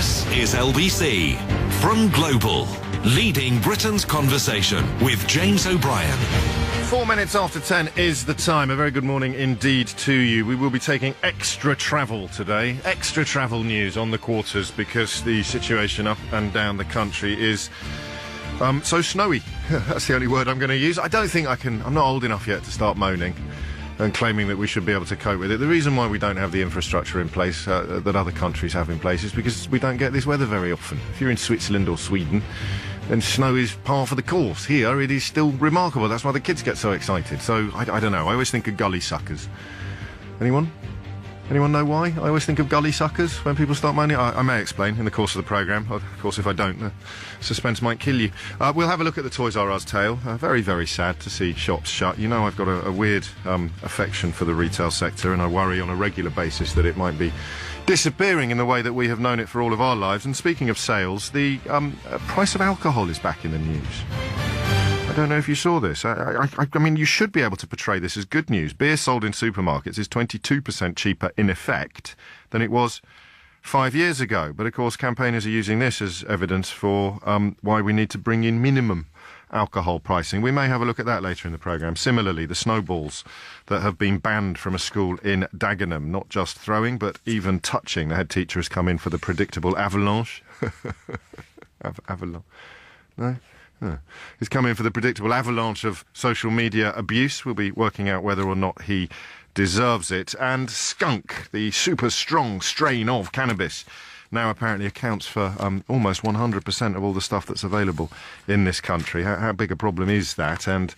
This is LBC from Global, leading Britain's conversation with James O'Brien. 4 minutes after 10 is the time. A very good morning indeed to you. We will be taking extra travel today, extra travel news on the quarters, because the situation up and down the country is so snowy. That's the only word I'm going to use. I don't think I can. I'm not old enough yet to start moaning and claiming that we should be able to cope with it. The reason why we don't have the infrastructure in place that other countries have in place is because we don't get this weather very often. If you're in Switzerland or Sweden, then snow is par for the course. Here, it is still remarkable. That's why the kids get so excited. So, I don't know. I always think of gully suckers. Anyone? Anyone know why? I always think of gully suckers when people start moaning. I may explain in the course of the programme. Of course, if I don't, the suspense might kill you. We'll have a look at the Toys R Us tale. Very, very sad to see shops shut. You know, I've got a weird affection for the retail sector, and I worry on a regular basis that it might be disappearing in the way that we have known it for all of our lives. And speaking of sales, the price of alcohol is back in the news. I don't know if you saw this. I mean, you should be able to portray this as good news. Beer sold in supermarkets is 22% cheaper in effect than it was 5 years ago. But, of course, campaigners are using this as evidence for why we need to bring in minimum alcohol pricing. We may have a look at that later in the programme. Similarly, the snowballs that have been banned from a school in Dagenham, not just throwing, but even touching. The head teacher has come in for the predictable avalanche. Avalanche? No? He's come in for the predictable avalanche of social media abuse. We'll be working out whether or not he deserves it. And skunk, the super strong strain of cannabis, now apparently accounts for almost 100% of all the stuff that's available in this country. How big a problem is that? And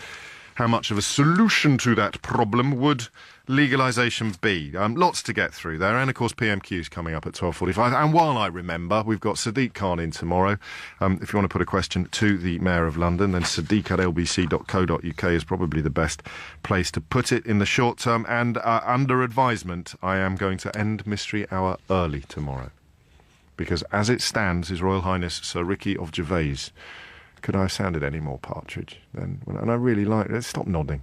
how much of a solution to that problem would legalisation be? Lots to get through there. And, of course, PMQ's coming up at 12:45. And while I remember, we've got Sadiq Khan in tomorrow. If you want to put a question to the Mayor of London, then sadiq@lbc.co.uk is probably the best place to put it in the short term. And under advisement, I am going to end Mystery Hour early tomorrow. Because as it stands, His Royal Highness Sir Ricky of Gervais. Could I have sounded any more partridge then? And I really like it. Stop nodding.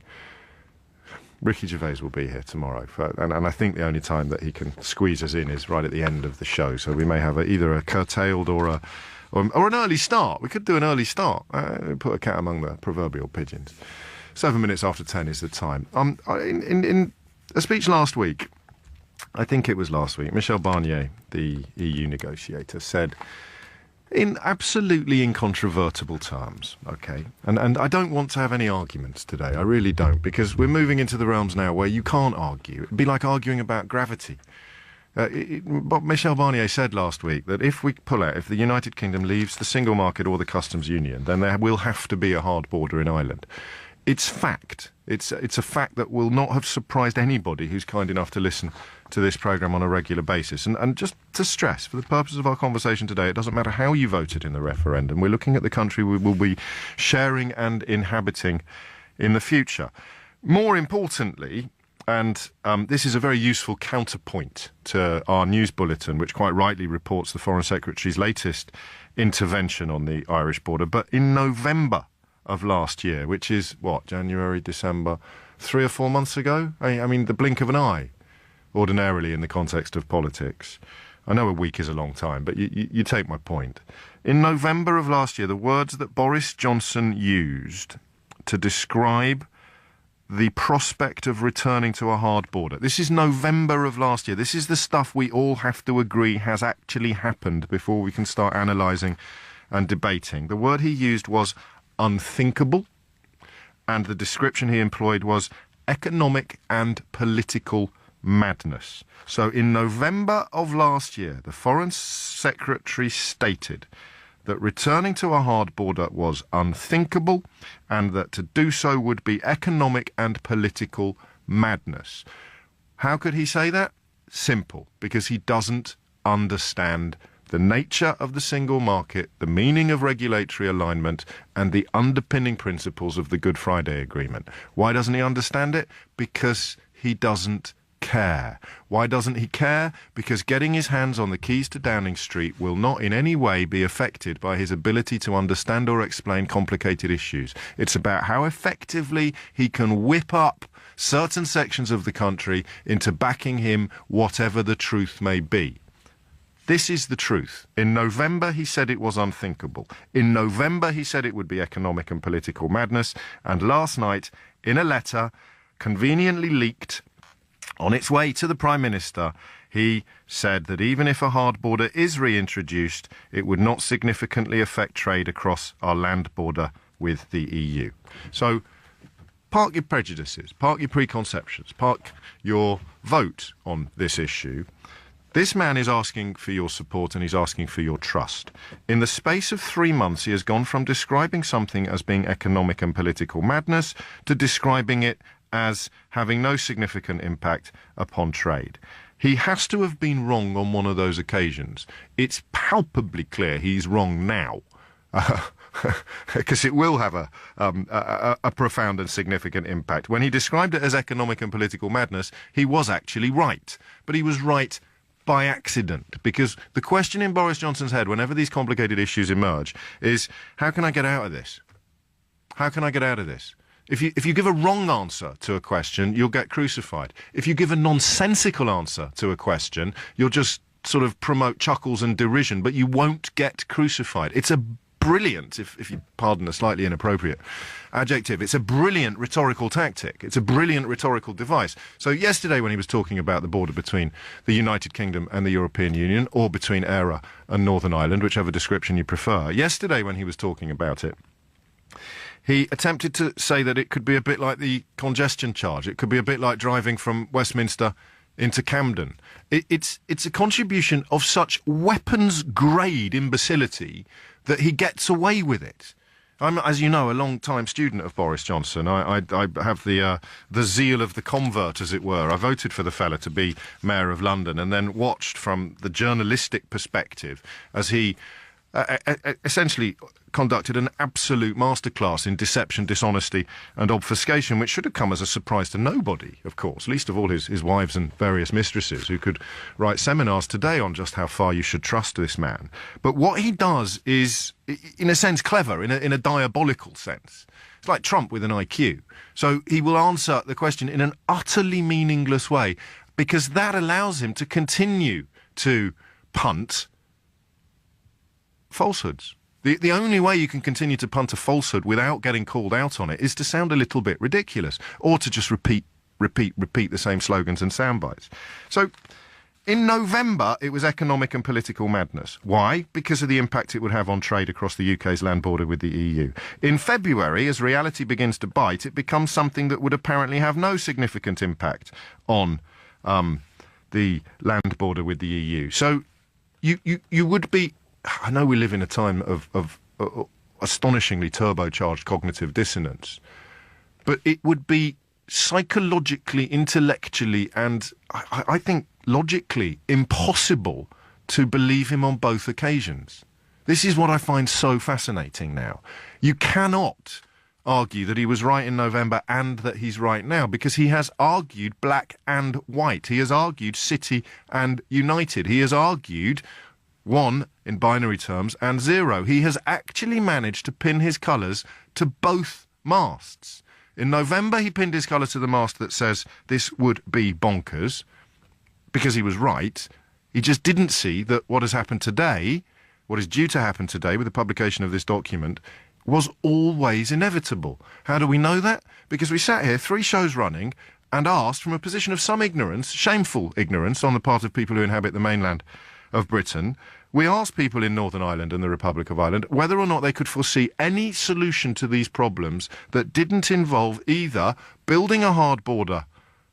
Ricky Gervais will be here tomorrow. And I think the only time that he can squeeze us in is right at the end of the show. So we may have either a curtailed or an early start. We could do an early start. Put a cat among the proverbial pigeons. 7 minutes after 10 is the time. In a speech last week, I think it was last week, Michel Barnier, the EU negotiator, said in absolutely incontrovertible terms, OK? And I don't want to have any arguments today, I really don't, because we're moving into the realms now where you can't argue. It'd be like arguing about gravity. But Michel Barnier said last week that if we pull out, if the United Kingdom leaves the single market or the customs union, then there will have to be a hard border in Ireland. It's fact. It's a fact that will not have surprised anybody who's kind enough to listen to this programme on a regular basis. And just to stress, for the purposes of our conversation today, it doesn't matter how you voted in the referendum. We're looking at the country we will be sharing and inhabiting in the future. More importantly, and this is a very useful counterpoint to our news bulletin, which quite rightly reports the Foreign Secretary's latest intervention on the Irish border, but in November of last year, which is, January, December, 3 or 4 months ago? I mean, the blink of an eye, ordinarily in the context of politics. I know a week is a long time, but you take my point. In November of last year, the words that Boris Johnson used to describe the prospect of returning to a hard border. This is November of last year. This is the stuff we all have to agree has actually happened before we can start analysing and debating. The word he used was unthinkable, and the description he employed was economic and political madness. So in November of last year, the Foreign Secretary stated that returning to a hard border was unthinkable and that to do so would be economic and political madness. How could he say that? Simple, because he doesn't understand the nature of the single market, the meaning of regulatory alignment, and the underpinning principles of the Good Friday Agreement. Why doesn't he understand it? Because he doesn't care. Why doesn't he care? Because getting his hands on the keys to Downing Street will not in any way be affected by his ability to understand or explain complicated issues. It's about how effectively he can whip up certain sections of the country into backing him, whatever the truth may be. This is the truth. In November, he said it was unthinkable. In November, he said it would be economic and political madness. And last night, in a letter conveniently leaked on its way to the Prime Minister, he said that even if a hard border is reintroduced, it would not significantly affect trade across our land border with the EU. So, park your prejudices, park your preconceptions, park your vote on this issue. This man is asking for your support and he's asking for your trust. In the space of 3 months, he has gone from describing something as being economic and political madness to describing it as having no significant impact upon trade. He has to have been wrong on one of those occasions. It's palpably clear he's wrong now. Because it will have a profound and significant impact. When he described it as economic and political madness, he was actually right. But he was right by accident, because the question in Boris Johnson's head whenever these complicated issues emerge is, how can I get out of this? How can I get out of this? If you give a wrong answer to a question, you'll get crucified. If you give a nonsensical answer to a question, you'll just sort of promote chuckles and derision, but you won't get crucified. It's a brilliant, if you pardon a slightly inappropriate adjective, it's a brilliant rhetorical tactic. It's a brilliant rhetorical device. So yesterday when he was talking about the border between the United Kingdom and the European Union, or between Eire and Northern Ireland, whichever description you prefer, yesterday when he was talking about it, he attempted to say that it could be a bit like the congestion charge. It could be a bit like driving from Westminster into Camden. It's a contribution of such weapons-grade imbecility that he gets away with it. I'm, as you know, a long-time student of Boris Johnson. I have the zeal of the convert, as it were. I voted for the fella to be Mayor of London and then watched from the journalistic perspective as he essentially conducted an absolute masterclass in deception, dishonesty and obfuscation, which should have come as a surprise to nobody, of course, least of all his wives and various mistresses, who could write seminars today on just how far you should trust this man. But what he does is, in a sense, clever, in a diabolical sense. It's like Trump with an IQ. So he will answer the question in an utterly meaningless way, because that allows him to continue to punt falsehoods. The only way you can continue to punt a falsehood without getting called out on it is to sound a little bit ridiculous, or to just repeat the same slogans and sound bites. So, in November, it was economic and political madness. Why? Because of the impact it would have on trade across the UK's land border with the EU. In February, as reality begins to bite, it becomes something that would apparently have no significant impact on the land border with the EU. So, you would be... I know we live in a time of astonishingly turbocharged cognitive dissonance, but it would be psychologically, intellectually, and I think logically impossible to believe him on both occasions. This is what I find so fascinating now. You cannot argue that he was right in November and that he's right now, because he has argued black and white. He has argued city and united. He has argued 1 in binary terms and 0. He has actually managed to pin his colours to both masts. In November, he pinned his colour to the mast that says this would be bonkers, because he was right. He just didn't see that what has happened today, what is due to happen today with the publication of this document, was always inevitable. How do we know that? Because we sat here 3 shows running and asked, from a position of some ignorance, shameful ignorance on the part of people who inhabit the mainland of Britain, we asked people in Northern Ireland and the Republic of Ireland whether or not they could foresee any solution to these problems that didn't involve either building a hard border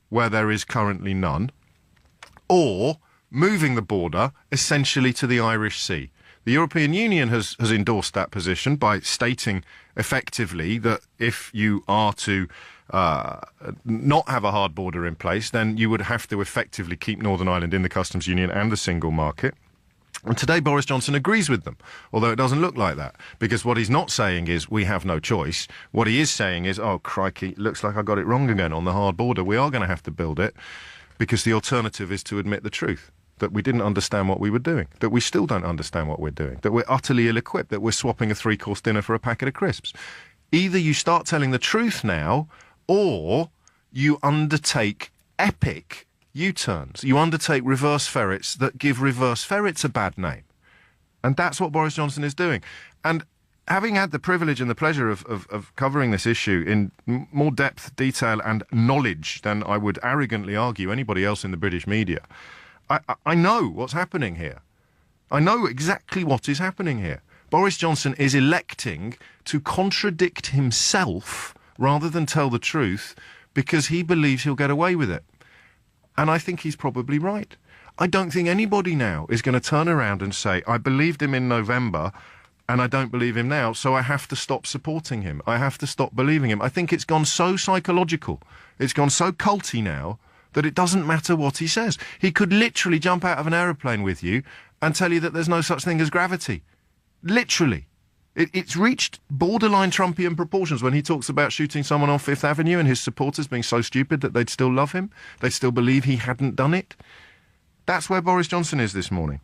where there is currently none, or moving the border essentially to the Irish Sea. The European Union has endorsed that position by stating effectively that if you are to not have a hard border in place, then you would have to effectively keep Northern Ireland in the customs union and the single market. And today Boris Johnson agrees with them, although it doesn't look like that, because what he's not saying is we have no choice. What he is saying is, oh crikey, looks like I got it wrong again on the hard border. We are going to have to build it, because the alternative is to admit the truth, that we didn't understand what we were doing, that we still don't understand what we're doing, that we're utterly ill-equipped, that we're swapping a 3-course dinner for a packet of crisps. Either you start telling the truth now, or you undertake epic U-turns. You undertake reverse ferrets that give reverse ferrets a bad name. And that's what Boris Johnson is doing. And having had the privilege and the pleasure of covering this issue in more depth, detail and knowledge than I would arrogantly argue anybody else in the British media, I know what's happening here. I know exactly what is happening here. Boris Johnson is electing to contradict himself rather than tell the truth because he believes he'll get away with it. And I think he's probably right. I don't think anybody now is going to turn around and say, I believed him in November and I don't believe him now, so I have to stop supporting him. I have to stop believing him. I think it's gone so psychological, it's gone so culty now that it doesn't matter what he says. He could literally jump out of an aeroplane with you and tell you that there's no such thing as gravity. Literally. It's reached borderline Trumpian proportions when he talks about shooting someone on Fifth Avenue and his supporters being so stupid that they'd still love him. They'd still believe he hadn't done it. That's where Boris Johnson is this morning.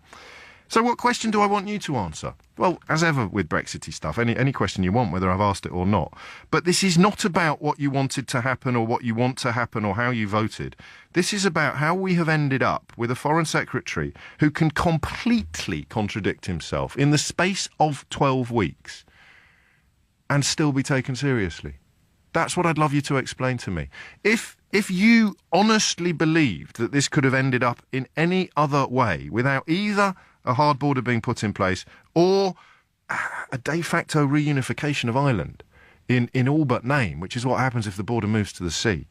So what question do I want you to answer? Well, as ever with Brexity stuff, any question you want, whether I've asked it or not. But this is not about what you wanted to happen or what you want to happen or how you voted. This is about how we have ended up with a Foreign Secretary who can completely contradict himself in the space of 12 weeks and still be taken seriously. That's what I'd love you to explain to me. If you honestly believed that this could have ended up in any other way without either a hard border being put in place or a de facto reunification of Ireland in all but name, which is what happens if the border moves to the sea.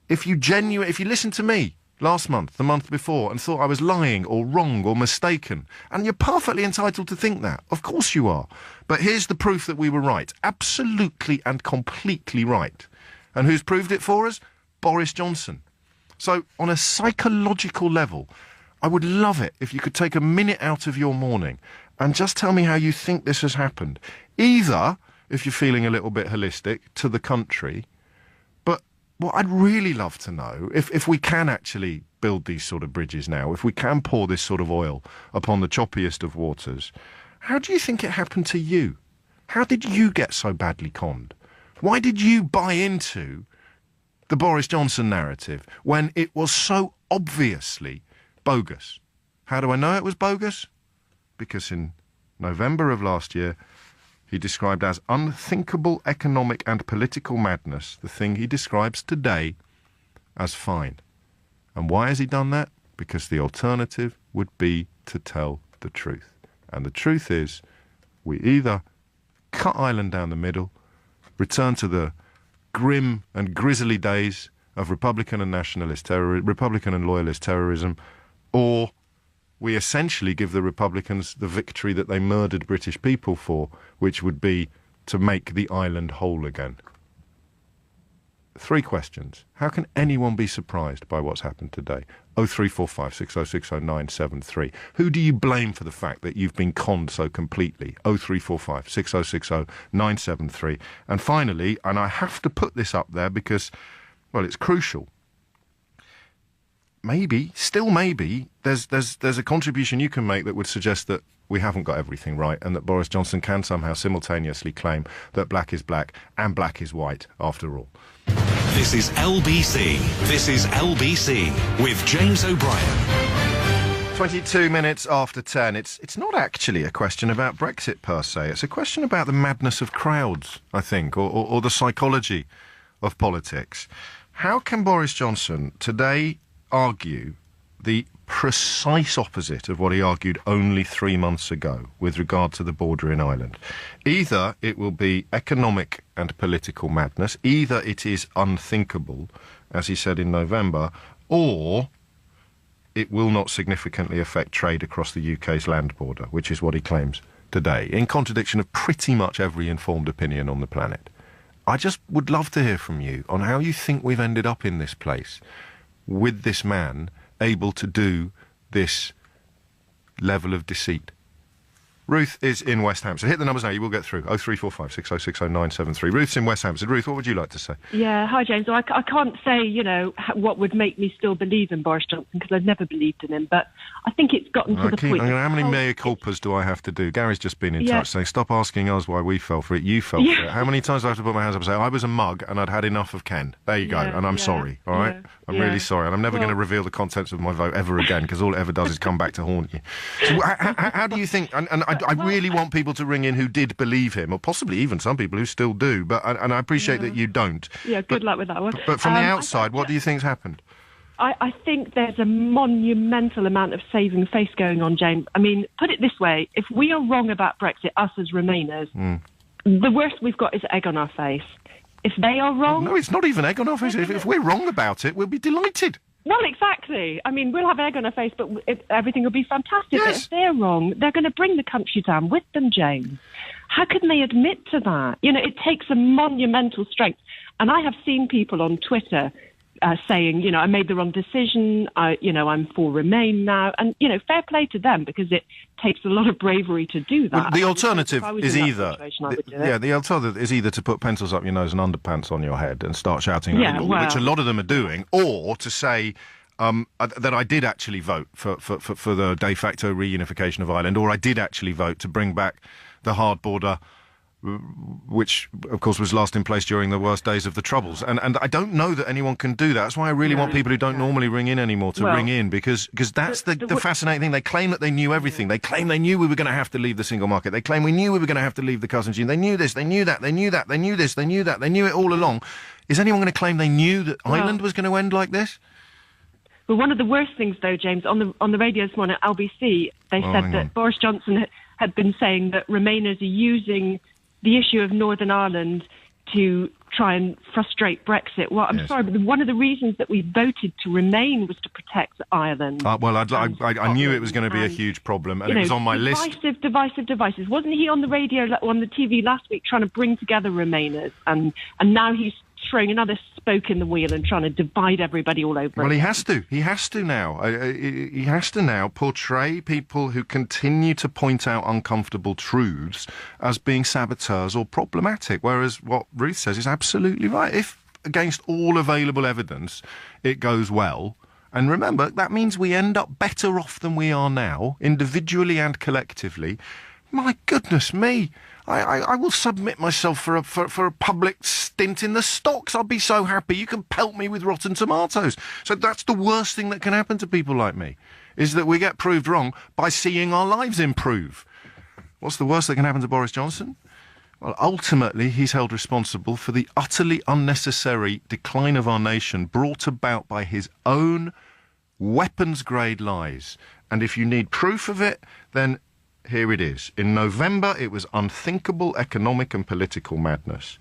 If you listened to me last month, the month before, and thought I was lying or wrong or mistaken, and you're perfectly entitled to think that. Of course you are. But here's the proof that we were right. Absolutely and completely right. And who's proved it for us? Boris Johnson. So on a psychological level, I would love it if you could take a minute out of your morning and just tell me how you think this has happened. Either, if you're feeling a little bit holistic, to the country. But what I'd really love to know, if we can actually build these sort of bridges now, if we can pour this sort of oil upon the choppiest of waters, how do you think it happened to you? How did you get so badly conned? Why did you buy into the Boris Johnson narrative when it was so obviously bogus? How do I know it was bogus? Because in November of last year, he described as unthinkable economic and political madness the thing he describes today as fine. And why has he done that? Because the alternative would be to tell the truth. And the truth is, we either cut Ireland down the middle, return to the grim and grisly days of Republican and Republican and loyalist terrorism, or we essentially give the Republicans the victory that they murdered British people for, which would be to make the island whole again. 3 questions. How can anyone be surprised by what's happened today? 0345 6060 973. Who do you blame for the fact that you've been conned so completely? 0345 6060 973. And finally, and I have to put this up there because, well, it's crucial. Maybe, still maybe, there's a contribution you can make that would suggest that we haven't got everything right and that Boris Johnson can somehow simultaneously claim that black is black and black is white after all. This is LBC. This is LBC with James O'Brien. 22 minutes after 10. It's not actually a question about Brexit per se. It's a question about the madness of crowds, I think, or the psychology of politics. How can Boris Johnson today argue the precise opposite of what he argued only 3 months ago with regard to the border in Ireland? Either it will be economic and political madness, either it is unthinkable, as he said in November, or it will not significantly affect trade across the UK's land border, which is what he claims today, in contradiction of pretty much every informed opinion on the planet. I just would love to hear from you on how you think we've ended up in this place with this man able to do this level of deceit. Ruth is in West Hampstead. Hit the numbers now, you will get through. 0345 6060 973. Ruth's in West Hampstead. Ruth, what would you like to say? Yeah, hi James. I can't say, what would make me still believe in Boris Johnson, because I've never believed in him, but I think it's gotten to the point... How many mea culpas do I have to do? Gary's just been in touch saying, stop asking us why we fell for it, you fell for it. How many times do I have to put my hands up and say, I was a mug and I'd had enough of Ken? There you go, and I'm sorry, all right? I'm really sorry, and I'm never going to reveal the contents of my vote ever again, because all it ever does is come back to haunt you. So how do you think... And I really want people to ring in who did believe him, or possibly even some people who still do, and I appreciate that you don't. Yeah, good luck with that one. But from the outside, what do you think's happened? I think there's a monumental amount of saving face going on, James. I mean, put it this way, if we are wrong about Brexit, us as Remainers, the worst we've got is egg on our face. If they are wrong... No, it's not even egg on our face. If we're wrong about it, we'll be delighted. Well, exactly. I mean, we'll have egg on our face, but everything will be fantastic. Yes. But if they're wrong, they're going to bring the country down with them, James. How can they admit to that? It takes a monumental strength. And I have seen people on Twitter saying, I made the wrong decision, I'm for Remain now. And, fair play to them, because it takes a lot of bravery to do that. Well, the alternative is either... the alternative is either to put pencils up your nose and underpants on your head and start shouting, which a lot of them are doing, or to say... that I did actually vote for the de facto reunification of Ireland, or I did actually vote to bring back the hard border, which, of course, was last in place during the worst days of the Troubles. And I don't know that anyone can do that. That's why I really want people who don't normally ring in anymore to ring in, because that's the fascinating thing. They claim that they knew everything. They claim they knew we were going to have to leave the single market. They claim we knew we were going to have to leave the customs union. They knew this, they knew that, they knew that, they knew this, they knew that. They knew it all along. Is anyone going to claim they knew that Ireland was going to end like this? Well, one of the worst things, though, James, on the radio this morning at LBC, they said that Boris Johnson had been saying that Remainers are using the issue of Northern Ireland to try and frustrate Brexit. Well, I'm sorry, but one of the reasons that we voted to remain was to protect Ireland. I knew it was going to be a huge problem, and it was on my list. Divisive. Wasn't he on the radio, on the TV last week, trying to bring together Remainers? And now he's throwing another spoke in the wheel and trying to divide everybody all over. Well, he has to. He has to now. He has to now portray people who continue to point out uncomfortable truths as being saboteurs or problematic, whereas what Ruth says is absolutely right. If, against all available evidence, it goes well, and remember, that means we end up better off than we are now, individually and collectively, my goodness me, I will submit myself for a public stint in the stocks. I'll be so happy. You can pelt me with rotten tomatoes. So that's the worst thing that can happen to people like me, is that we get proved wrong by seeing our lives improve. What's the worst that can happen to Boris Johnson? Well, ultimately, he's held responsible for the utterly unnecessary decline of our nation brought about by his own weapons-grade lies. And if you need proof of it, then here it is. In November, it was unthinkable economic and political madness.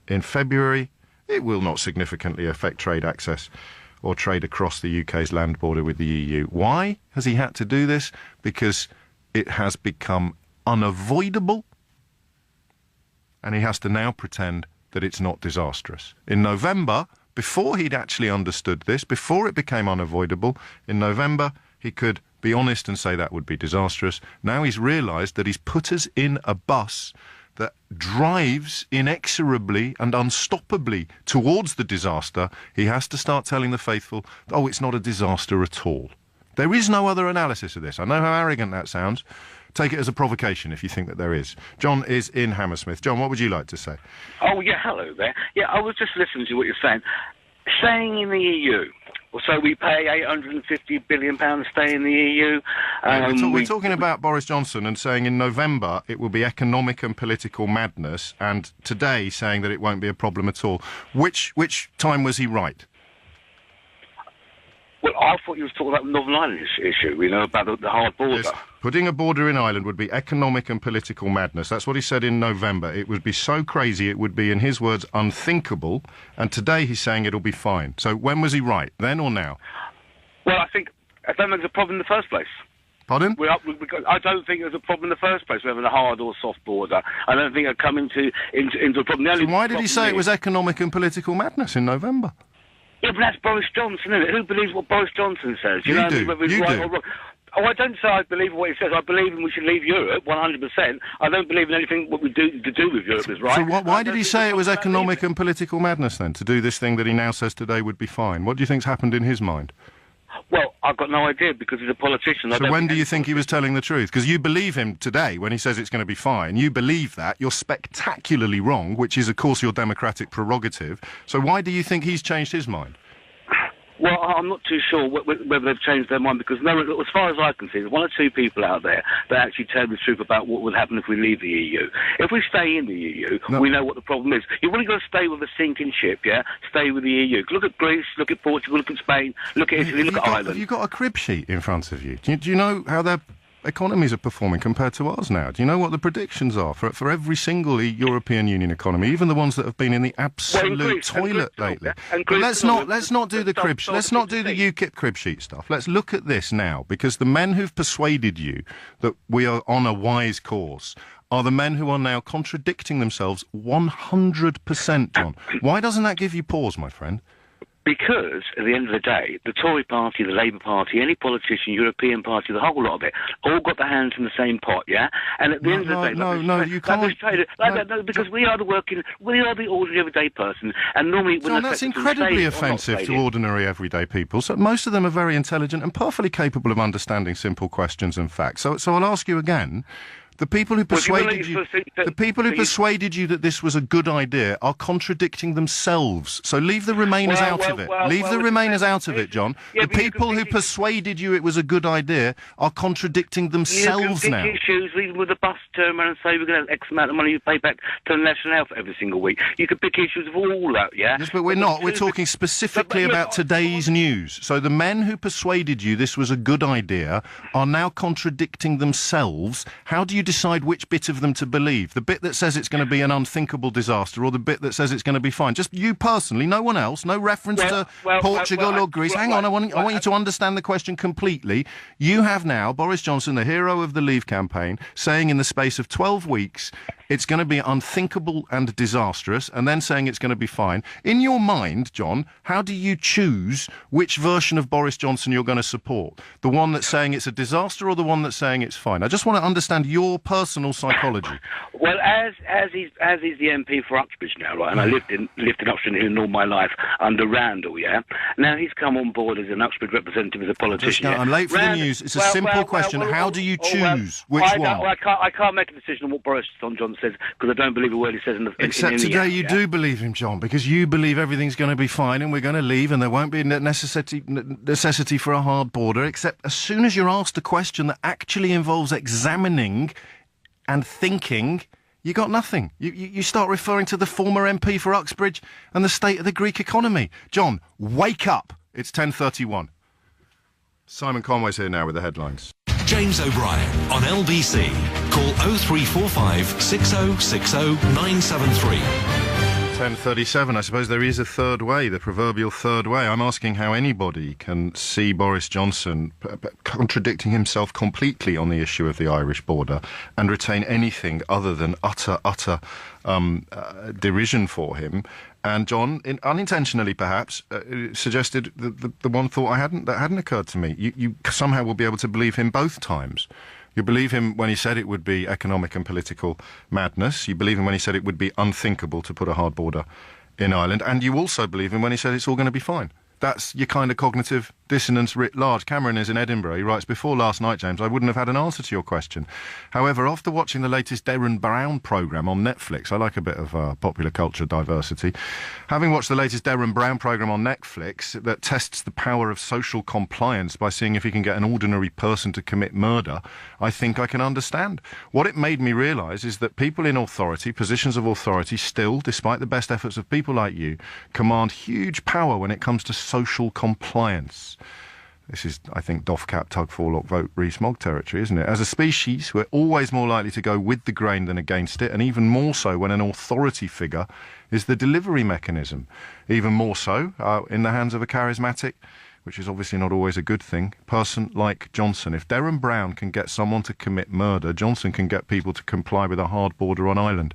In February, it will not significantly affect trade access or trade across the UK's land border with the EU. Why has he had to do this? Because it has become unavoidable, and he has to now pretend that it's not disastrous. In November, before he'd actually understood this, before it became unavoidable, in November, he could be honest and say that would be disastrous. Now he's realised that he's put us in a bus that drives inexorably and unstoppably towards the disaster. He has to start telling the faithful, oh, it's not a disaster at all. There is no other analysis of this. I know how arrogant that sounds. Take it as a provocation if you think that there is. John is in Hammersmith. John, what would you like to say? Oh, yeah, hello there. Yeah, I was just listening to what you're saying. Staying in the EU... Well, so we pay £850 billion to stay in the EU. We're talking about Boris Johnson and saying in November it will be economic and political madness, and today saying that it won't be a problem at all. Which time was he right? Well, I thought you were talking about the Northern Ireland issue, about the hard border. Yes. Putting a border in Ireland would be economic and political madness. That's what he said in November. It would be so crazy, it would be, in his words, unthinkable. And today he's saying it'll be fine. So when was he right, then or now? Well, I don't think there's a problem in the first place. Pardon? I don't think there's a problem in the first place, whether a hard or soft border. I don't think it'll come into a problem. So why did he say it was economic and political madness in November? Yeah, but that's Boris Johnson, isn't it? Who believes what Boris Johnson says? You do. Oh, I don't say I believe what he says. I believe we should leave Europe 100%. I don't believe in anything what we do to do with Europe is right. So why did he say it was economic and political madness then, to do this thing that he now says today would be fine? What do you think's happened in his mind? Well, I've got no idea because he's a politician. So when do you think he was telling the truth? Because you believe him today when he says it's going to be fine. You believe that. You're spectacularly wrong, which is, of course, your democratic prerogative. So why do you think he's changed his mind? Well, I'm not too sure whether they've changed their mind because as far as I can see, there's one or two people out there that actually tell the truth about what would happen if we leave the EU. If we stay in the EU, we know what the problem is. You've really got to stay with a sinking ship, yeah? Stay with the EU. Look at Greece, look at Portugal, look at Spain, look at Italy, look at Ireland. Have you got a crib sheet in front of you? Do you know how their economies are performing compared to ours now? Do you know what the predictions are for every single European Union economy, even the ones that have been in the absolute toilet lately? But let's not do the crib. Let's not do the UKIP crib sheet stuff. Let's look at this now, because the men who've persuaded you that we are on a wise course are the men who are now contradicting themselves 100%, John. Why doesn't that give you pause, my friend? Because, at the end of the day, the Tory party, the Labour party, any politician, European party, the whole lot of it, all got their hands in the same pot, yeah? And at the end of the day... you can't... because we are the ordinary everyday person, and normally... John, that's incredibly offensive to ordinary everyday people. So most of them are very intelligent and perfectly capable of understanding simple questions and facts. So I'll ask you again... The people who persuaded you that this was a good idea are contradicting themselves. So leave the Remainers out of it. Leave the Remainers out of it, John. The people who persuaded you it was a good idea are contradicting themselves now. You can pick issues, even with the bus turn around and say we're going to have X amount of money you pay back to the National Health every single week. You can pick issues of all that, yeah? Yes, but we're not. We're talking specifically about today's news. So the men who persuaded you this was a good idea are now contradicting themselves. How do you decide which bit of them to believe? The bit that says it's going to be an unthinkable disaster, or the bit that says it's going to be fine? Just you personally, no one else, no reference to Portugal or Greece. Hang on, I want you to understand the question completely. You have now Boris Johnson, the hero of the Leave campaign, saying in the space of 12 weeks it's going to be unthinkable and disastrous, and then saying it's going to be fine. In your mind, John, how do you choose which version of Boris Johnson you're going to support? The one that's saying it's a disaster, or the one that's saying it's fine? I just want to understand your personal psychology. Well, as he's the MP for Uxbridge now, right? And I lived in Uxbridge Hill all my life under Randall, yeah. Now he's come on board as an Uxbridge representative, as a politician. I'm late for the news. It's a simple question. How do you choose which one? I can't make a decision on what Boris Johnson says because I don't believe a word he says in the. Except today, you do believe him, John, because you believe everything's going to be fine and we're going to leave and there won't be necessity for a hard border. Except as soon as you're asked a question that actually involves examining and thinking, you got nothing. You start referring to the former MP for Uxbridge and the state of the Greek economy. John, wake up. It's 10:31. Simon Conway's here now with the headlines. James O'Brien on LBC. Call 0345 6060 973. 10:37. I suppose there is a third way, the proverbial third way. I'm asking how anybody can see Boris Johnson contradicting himself completely on the issue of the Irish border and retain anything other than utter derision for him. And John, unintentionally perhaps, suggested the one thought that hadn't occurred to me. You somehow will be able to believe him both times. You believe him when he said it would be economic and political madness. You believe him when he said it would be unthinkable to put a hard border in Ireland. And you also believe him when he said it's all going to be fine. That's your kind of cognitive dissonance writ large. Cameron is in Edinburgh. He writes, before last night, James, I wouldn't have had an answer to your question. However, after watching the latest Derren Brown programme on Netflix, I like a bit of popular culture diversity. Having watched the latest Derren Brown programme on Netflix that tests the power of social compliance by seeing if he can get an ordinary person to commit murder, I think I can understand. What it made me realise is that people in authority, positions of authority, still, despite the best efforts of people like you, command huge power when it comes to social compliance. This is, I think, doff cap, tug forelock, vote Rees-Mogg territory, isn't it? As a species, we're always more likely to go with the grain than against it, and even more so when an authority figure is the delivery mechanism. Even more so in the hands of a charismatic, which is obviously not always a good thing, person like Johnson. If Derren Brown can get someone to commit murder, Johnson can get people to comply with a hard border on Ireland.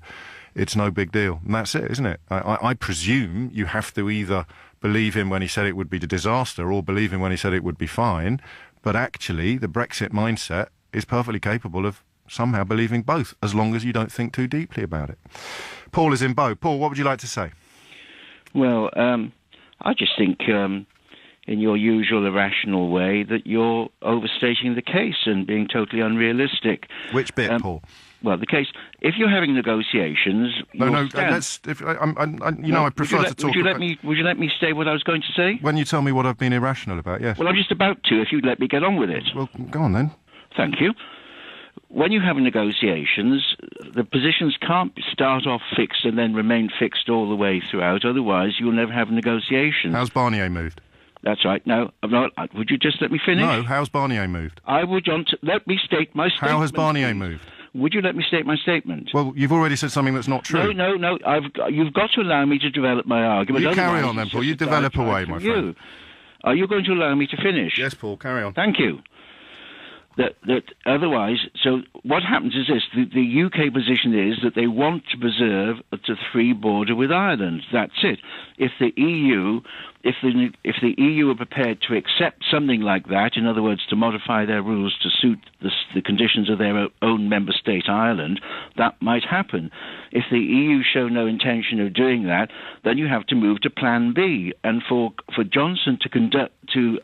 It's no big deal. And that's it, isn't it? I presume you have to either believe him when he said it would be a disaster or believe him when he said it would be fine. But actually, the Brexit mindset is perfectly capable of somehow believing both, as long as you don't think too deeply about it. Paul is in Bow. Paul, what would you like to say? Well, I just think, in your usual irrational way, that you're overstating the case and being totally unrealistic. Which bit, Paul? Well, the case, if you're having negotiations... I prefer to talk... Would you let me say what I was going to say? When you tell me what I've been irrational about, yes. Well, I'm just about to, if you'd let me get on with it. Well, go on then. Thank you. When you have negotiations, the positions can't start off fixed and then remain fixed all the way throughout, otherwise you'll never have negotiations. How's Barnier moved? That's right. No, I'm not. Would you just let me finish? No, how's Barnier moved? I would want to... Let me state my statement. How has Barnier please. moved? Would you let me state my statement? Well, you've already said something that's not true. No. You've got to allow me to develop my argument. You carry on then, Paul. You develop away, my friend. Are you going to allow me to finish? Yes, Paul, carry on. Thank you. That otherwise, so what happens is this: the UK position is that they want to preserve a free border with Ireland. That's it. If the EU are prepared to accept something like that, in other words, to modify their rules to suit the conditions of their own member state, Ireland, that might happen. If the EU show no intention of doing that, then you have to move to Plan B. And for Johnson to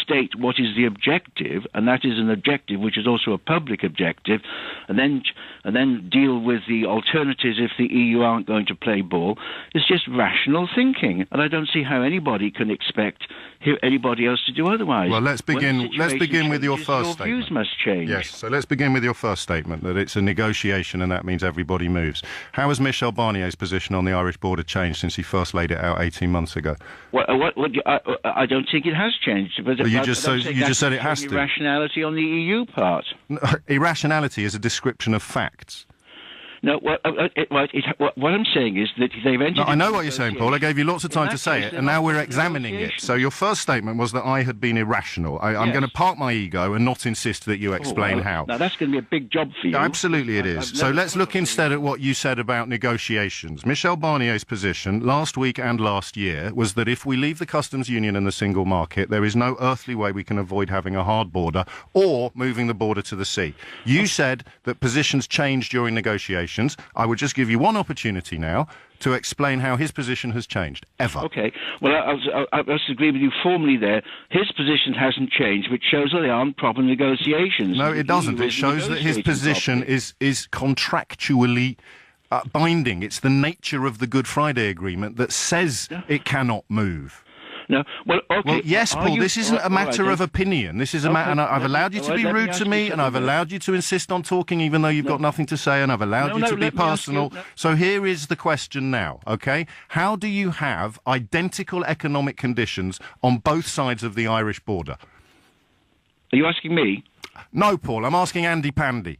state what is the objective, and that is an objective which is also a public objective, and then deal with the alternatives if the EU aren't going to play ball, is just rational thinking. And I don't see how anybody can expect anybody else to do otherwise. Well, let's begin with your first statement. Your views must change. Yes, so let's begin with your first statement, that it's a negotiation and that means everybody moves. How has Michel Barnier's position on the Irish border changed since he first laid it out 18 months ago? I don't think it has changed. But you just said it has to. Irrationality on the EU part. No, irrationality is a description of facts. No, what I'm saying is that they've entered... No, I know what you're saying, Paul. I gave you lots of time to say it, and now we're examining it. So your first statement was that I had been irrational. I'm going to park my ego and not insist that you explain how. Now, that's going to be a big job for you. Absolutely it is. So let's look instead at what you said about negotiations. Michel Barnier's position last week and last year was that if we leave the customs union and the single market, there is no earthly way we can avoid having a hard border or moving the border to the sea. You said that positions changed during negotiations. I would just give you one opportunity now to explain how his position has changed, ever. Okay. Well, I must agree with you formally there. His position hasn't changed, which shows that they aren't proper negotiations. No, it doesn't. It shows that his position is contractually binding. It's the nature of the Good Friday Agreement that says it cannot move. No. Well, okay. Well, yes, Paul, this isn't a matter of opinion. This is a matter, and I've allowed you to be rude to me, and I've allowed you to insist on talking even though you've got nothing to say, and I've allowed you to be personal. So here is the question now, okay? How do you have identical economic conditions on both sides of the Irish border? Are you asking me? No, Paul, I'm asking Andy Pandy.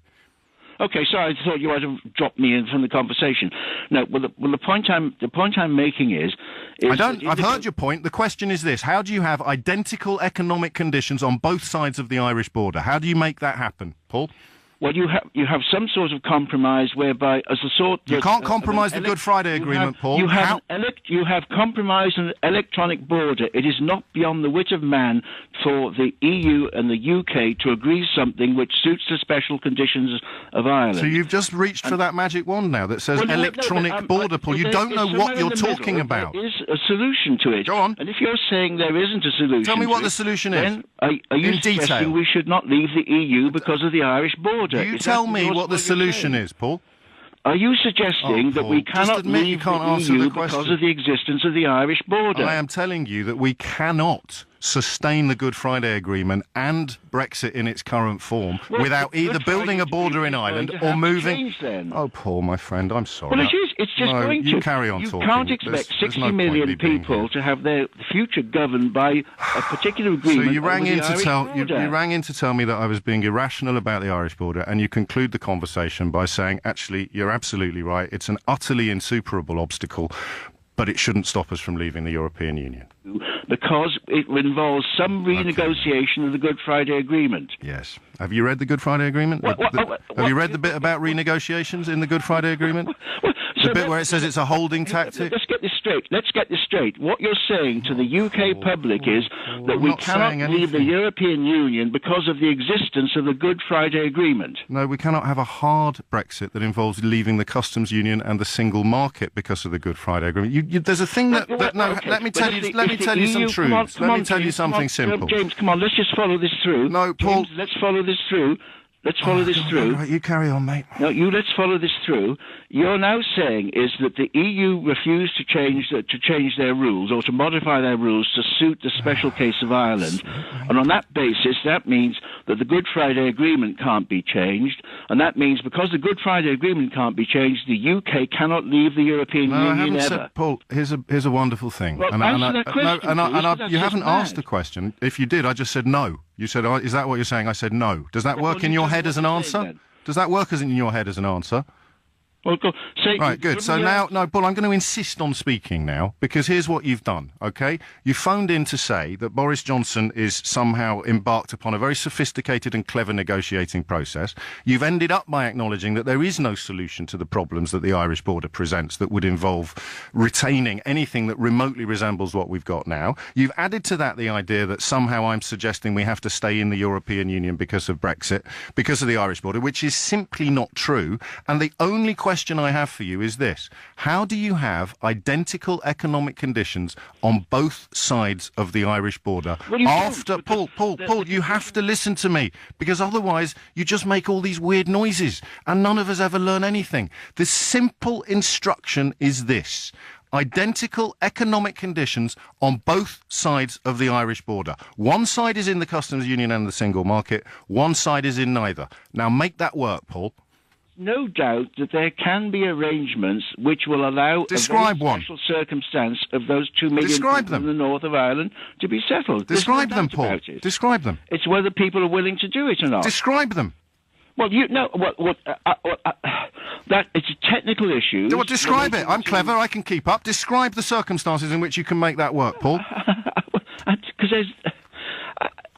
Okay, sorry, I thought you might have dropped me in from the conversation. No, the point I'm making is I've heard your point. The question is this: how do you have identical economic conditions on both sides of the Irish border? How do you make that happen, Paul? Well, you have some sort of compromise whereby, as a sort... You can't compromise the Good Friday Agreement, Paul. You have compromised an electronic border. It is not beyond the wit of man for the EU and the UK to agree something which suits the special conditions of Ireland. So you've just reached for that magic wand now that says electronic border, Paul. You don't know what you're talking about. There is a solution to it. Go on. And if you're saying there isn't a solution... Tell me what the solution is. Then are you suggesting we should not leave the EU because of the Irish border? You tell me what the solution is, Paul. Are you suggesting that we cannot leave the EU because of the existence of the Irish border? I am telling you that we cannot sustain the Good Friday Agreement and Brexit in its current form without either building a border in Ireland or moving... Oh, Paul, my friend, I'm sorry. Well, it's just going to... You carry on talking. You can't expect 60 million people to have their future governed by a particular agreement. So you rang in to tell me that I was being irrational about the Irish border, and you conclude the conversation by saying, actually, you're absolutely right. It's an utterly insuperable obstacle, but it shouldn't stop us from leaving the European Union. Because it involves some renegotiation of the Good Friday Agreement. Yes. Have you read the Good Friday Agreement? Have you read the bit about renegotiations in the Good Friday Agreement? The bit where it says it's a holding tactic? Let's get this straight. Let's get this straight. What you're saying to the UK public is that we cannot leave the European Union because of the existence of the Good Friday Agreement. No, we cannot have a hard Brexit that involves leaving the customs union and the single market because of the Good Friday Agreement. There's a thing that... Let me tell you some truths. Let me tell you something simple. James, come on, let's just follow this through. No, Paul... James, let's follow this through. Let's follow this through. Right, you carry on, mate. No, let's follow this through. You're now saying is that the EU refused to change their rules or to modify their rules to suit the special case of Ireland. And on that basis, that means that the Good Friday Agreement can't be changed. And that means because the Good Friday Agreement can't be changed, the UK cannot leave the European Union I haven't ever. Said, Paul, here's a wonderful thing. Well, answer that question, you haven't asked the question. If you did, I just said no. You said, is that what you're saying? I said no. Does that work in your head as an answer? Does that work in your head as an answer? Well, right, good. So now, Paul, I'm going to insist on speaking now, because here's what you've done, OK? You phoned in to say that Boris Johnson is somehow embarked upon a very sophisticated and clever negotiating process. You've ended up by acknowledging that there is no solution to the problems that the Irish border presents that would involve retaining anything that remotely resembles what we've got now. You've added to that the idea that somehow I'm suggesting we have to stay in the European Union because of Brexit, because of the Irish border, which is simply not true. And the only question I have for you is this: how do you have identical economic conditions on both sides of the Irish border after... Paul, you have to listen to me, because otherwise you just make all these weird noises and none of us ever learn anything. The simple instruction is this: identical economic conditions on both sides of the Irish border. One side is in the customs union and the single market, one side is in neither. Now make that work, Paul. No doubt that there can be arrangements which will allow a very special circumstance of those 2 million people in the north of Ireland to be settled. Describe them, Paul. Describe them. It's whether people are willing to do it or not. Describe them. Well, that it's a technical issue. Well, describe it. I'm clever. I can keep up. Describe the circumstances in which you can make that work, Paul. Because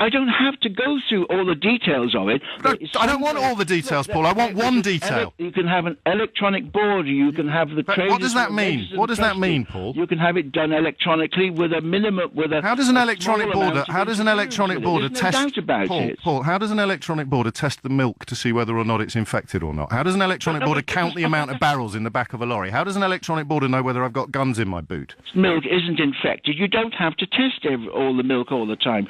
I don't have to go through all the details of it. No, I don't want all the details, Paul. I want one detail. You can have an electronic border. You can have the trade. What does that mean? What does that mean, Paul? You can have it done electronically with a minimum. How does an electronic border? How does an electronic border test? No doubt about it. Paul, how does an electronic border test the milk to see whether or not it's infected or not? How does an electronic border count the amount of barrels in the back of a lorry? How does an electronic border know whether I've got guns in my boot? Milk isn't infected. You don't have to test all the milk all the time.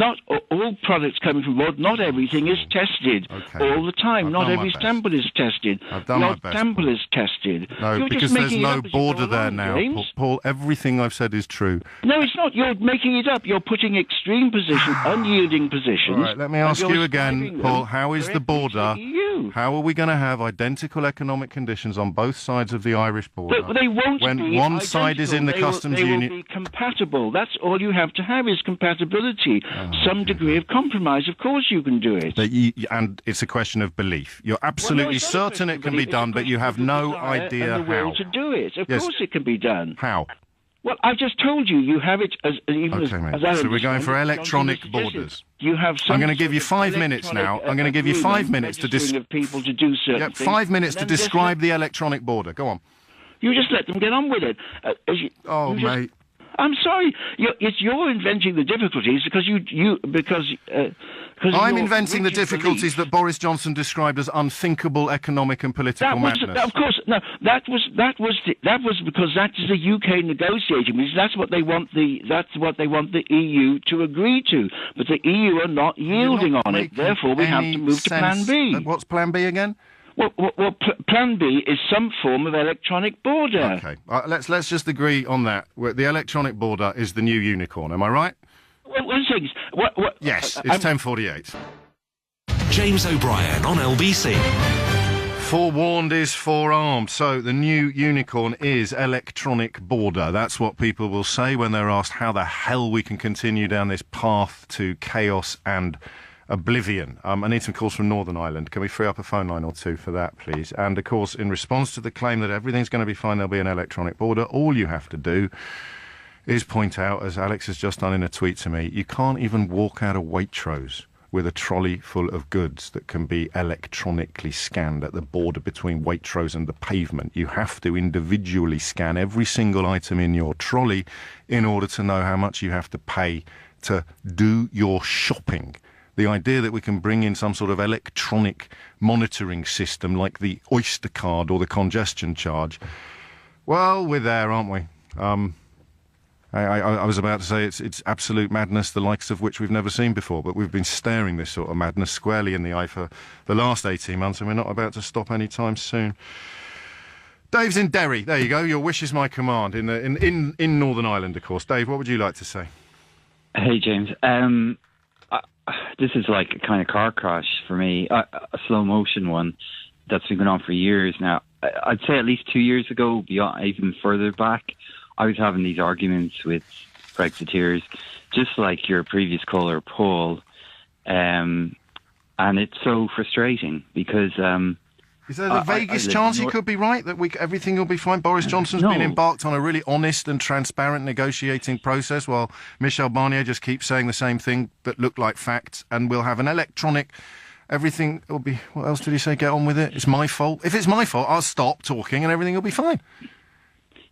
Not all products coming from abroad, not everything is tested all the time. Not every sample is tested. I've done my best. Sample is tested. No, because there's no border there now. Paul, everything I've said is true. No, it's not. You're making it up. You're putting extreme positions, unyielding positions. All right, let me ask you again, Paul. How is the border? How are we going to have identical economic conditions on both sides of the Irish border? But they won't be when one side is in the customs union. They will be compatible. That's all you have to have is compatibility. Some degree of compromise. Of course you can do it. And it's a question of belief. You're absolutely certain it can be done, but you have no idea and the will how. to do it. Of course it can be done. How? Well, I just told you. You have it as even okay, mate. So we're going for electronic borders. You have. I'm going to give you 5 minutes now. I'm going to give you 5 minutes to of people to do certain things. 5 minutes to describe the electronic border. Go on. You just let them get on with it. Mate. I'm sorry. It's you're inventing the difficulties because I'm inventing the difficulties that Boris Johnson described as unthinkable economic and political madness. Of course, no. That was because that is the UK negotiating. Because that's what they want the EU to agree to. But the EU are not yielding on it. Therefore, we have to move to Plan B. What's Plan B again? Well, Plan B is some form of electronic border. Okay, let's just agree on that. The electronic border is the new unicorn. Am I right? Well, one thing. Yes, it's 10:48. James O'Brien on LBC. Forewarned is forearmed. So the new unicorn is electronic border. That's what people will say when they're asked how the hell we can continue down this path to chaos and oblivion. I need some calls from Northern Ireland. Can we free up a phone line or two for that, please? And, of course, in response to the claim that everything's going to be fine, there'll be an electronic border, all you have to do is point out, as Alex has just done in a tweet to me, you can't even walk out of Waitrose with a trolley full of goods that can be electronically scanned at the border between Waitrose and the pavement. You have to individually scan every single item in your trolley in order to know how much you have to pay to do your shopping. The idea that we can bring in some sort of electronic monitoring system like the Oyster card or the congestion charge, well, we're there, aren't we? I was about to say it's absolute madness, the likes of which we've never seen before, but we've been staring this sort of madness squarely in the eye for the last 18 months, and we're not about to stop any time soon. Dave's in Derry. There you go. Your wish is my command in Northern Ireland, of course. Dave, what would you like to say? Hey, James. This is like a kind of car crash for me, a slow motion one that's been going on for years now. I'd say at least 2 years ago, beyond, even further back, I was having these arguments with Brexiteers, just like your previous caller, Paul, and it's so frustrating because... Is there the vaguest chance he could be right, that everything will be fine? Boris Johnson's been embarked on a really honest and transparent negotiating process, while Michel Barnier just keeps saying the same thing that look like facts, and we'll have an electronic... Everything will be... What else did he say? Get on with it. It's my fault. If it's my fault, I'll stop talking and everything will be fine.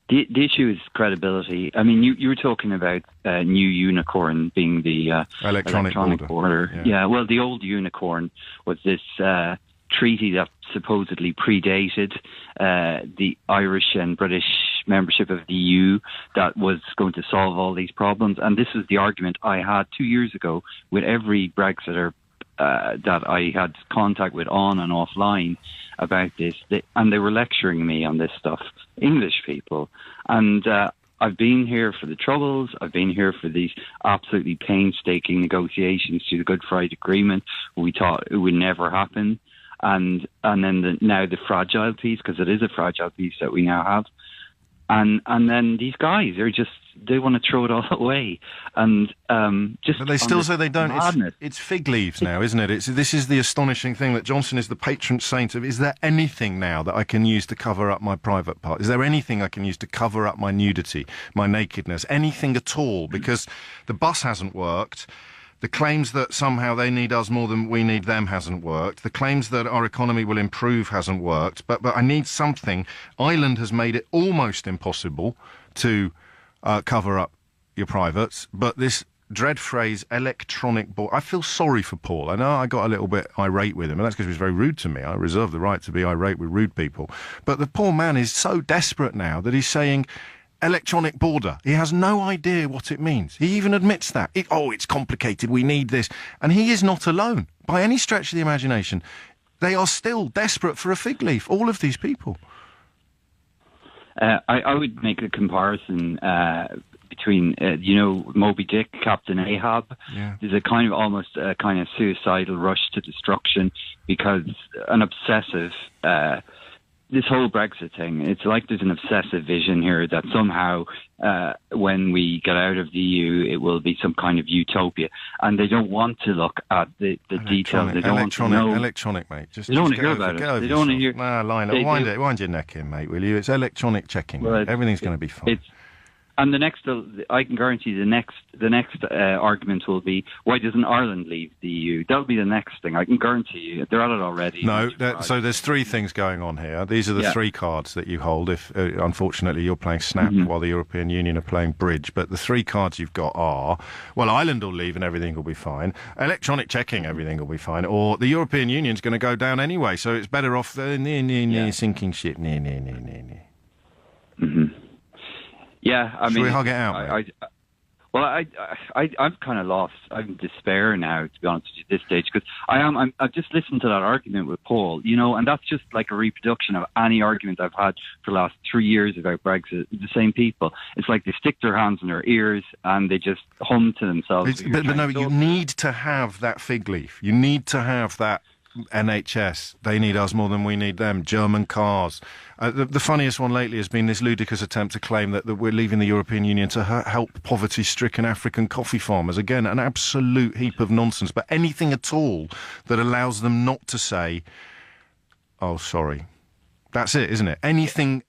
The issue is credibility. I mean, you were talking about new unicorn being the electronic border. Yeah, well, the old unicorn was this treaty that supposedly predated the Irish and British membership of the EU that was going to solve all these problems. And this is the argument I had 2 years ago with every Brexiter that I had contact with on and offline about this. And they were lecturing me on this stuff, English people. And I've been here for the Troubles. I've been here for these absolutely painstaking negotiations to the Good Friday Agreement. We thought it would never happen. And then now the fragile piece, because it is a fragile piece that we now have. And then these guys are they want to throw it all away. And but they still say they don't. It's fig leaves now, isn't it? This is the astonishing thing, that Johnson is the patron saint of, is there anything now that I can use to cover up my private part? Is there anything I can use to cover up my nudity, my nakedness, anything at all? Because the bus hasn't worked. The claims that somehow they need us more than we need them hasn't worked. The claims that our economy will improve hasn't worked. But I need something. Ireland has made it almost impossible to cover up your privates. But this dread phrase, electronic border, I feel sorry for Paul. I know I got a little bit irate with him, and that's because he was very rude to me. I reserve the right to be irate with rude people. But the poor man is so desperate now that he's saying... electronic border. He has no idea what it means. He even admits that. It's complicated, we need this. And he is not alone, by any stretch of the imagination. They are still desperate for a fig leaf, all of these people. I would make a comparison between, Moby Dick, Captain Ahab. Yeah. There's a kind of almost a kind of suicidal rush to destruction because an obsessive... this whole Brexit thing, it's like there's an obsessive vision here that somehow when we get out of the EU, it will be some kind of utopia. And they don't want to look at the details. They don't want to know. Electronic, mate. They don't want to hear about it. They don't want to hear... Wind your neck in, mate, will you? It's electronic checking. Well, everything's going to be fine. And the next, I can guarantee the next argument will be, why doesn't Ireland leave the EU? That'll be the next thing. I can guarantee you. They're at it already. No, so there's three things going on here. These are the three cards that you hold if, unfortunately, you're playing Snap while the European Union are playing Bridge. But the three cards you've got are, well, Ireland will leave and everything will be fine. Electronic checking, everything will be fine. Or the European Union's going to go down anyway, so it's better off sinking ship. Yeah, I mean... Should we hug it out? I'm kind of lost. I'm in despair now, to be honest with you, at this stage, because I've just listened to that argument with Paul, and that's just like a reproduction of any argument I've had for the last 3 years about Brexit. The same people. It's like they stick their hands in their ears and they just hum to themselves. But no, you need to have that fig leaf. You need to have that NHS. They need us more than we need them. German cars. The funniest one lately has been this ludicrous attempt to claim that we're leaving the European Union to help poverty-stricken African coffee farmers. Again, an absolute heap of nonsense. But anything at all that allows them not to say, oh, sorry. That's it, isn't it? Anything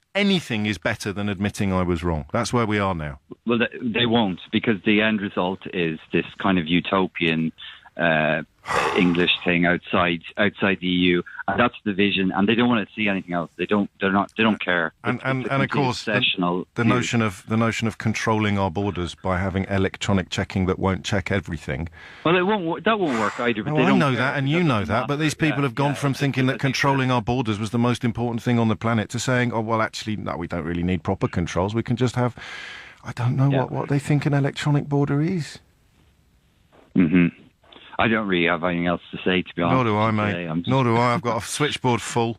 is better than admitting I was wrong. That's where we are now. Well, they won't, because the end result is this kind of utopian English thing outside the EU, and that's the vision. And they don't want to see anything else. They don't care. And of course, the notion of controlling our borders by having electronic checking that won't check everything. Well, that won't work either. But I know that, and you know that. But these people have gone from thinking that controlling our borders was the most important thing on the planet to saying, oh well, actually, no, we don't really need proper controls. We can just have. I don't know what they think an electronic border is. Mm-hmm. I don't really have anything else to say, to be honest. Nor do I, mate. Nor do I. I've got a switchboard full.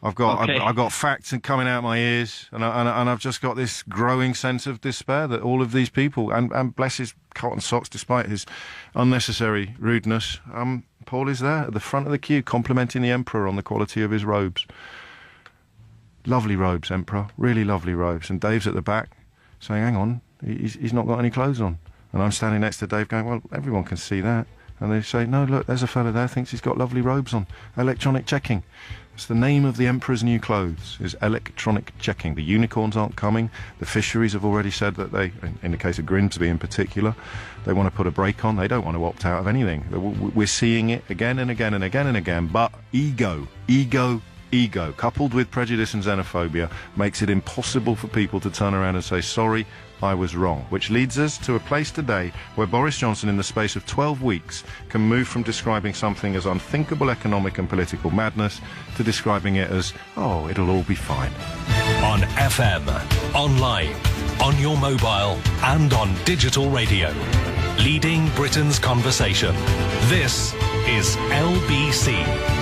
I've got facts coming out my ears, and I've just got this growing sense of despair that all of these people, and bless his cotton socks, despite his unnecessary rudeness, Paul is there at the front of the queue, complimenting the Emperor on the quality of his robes. Lovely robes, Emperor. Really lovely robes. And Dave's at the back, saying, "Hang on, he's not got any clothes on." And I'm standing next to Dave, going, "Well, everyone can see that." And they say, "No, look, there's a fella there, thinks he's got lovely robes on. Electronic checking." It's the name of the Emperor's new clothes, is electronic checking. The unicorns aren't coming. The fisheries have already said that they, in the case of Grimsby in particular, they want to put a brake on. They don't want to opt out of anything. We're seeing it again and again and again and again. But ego, coupled with prejudice and xenophobia, makes it impossible for people to turn around and say, sorry, I was wrong. Which leads us to a place today where Boris Johnson, in the space of 12 weeks, can move from describing something as unthinkable economic and political madness to describing it as, oh, it'll all be fine. On FM, online, on your mobile, and on digital radio. Leading Britain's conversation. This is LBC.